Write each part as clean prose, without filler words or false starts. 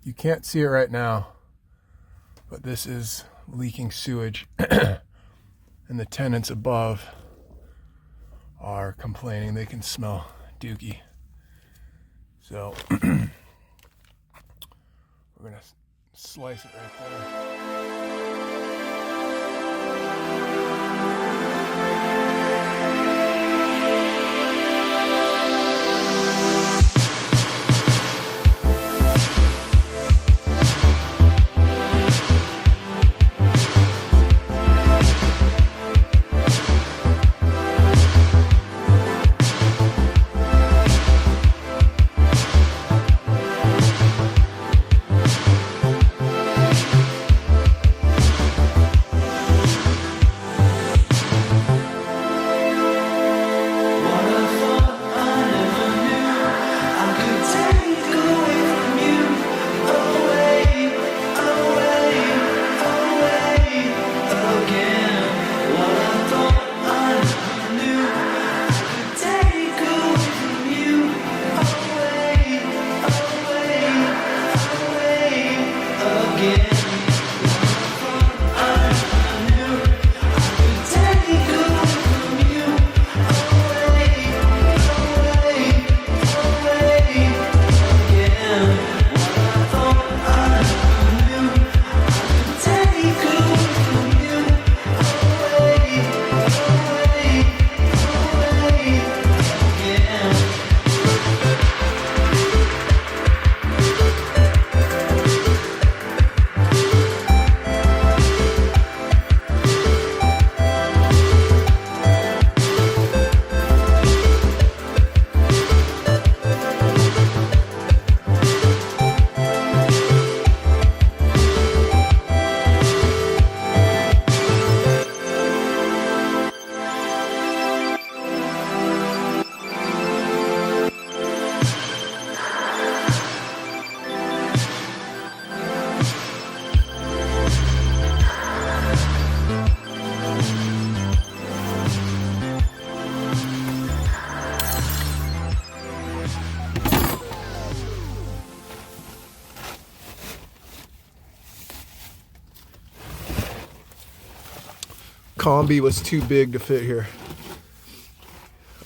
You can't see it right now, but this is leaking sewage. And the tenants above are complaining they can smell dookie. So we're gonna slice it right there. Combi was too big to fit here.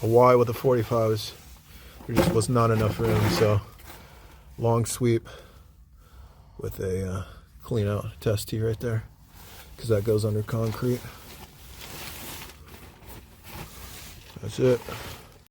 A Y with a 45 there just was not enough room, so long sweep with a clean out test tee right there, because that goes under concrete. That's it.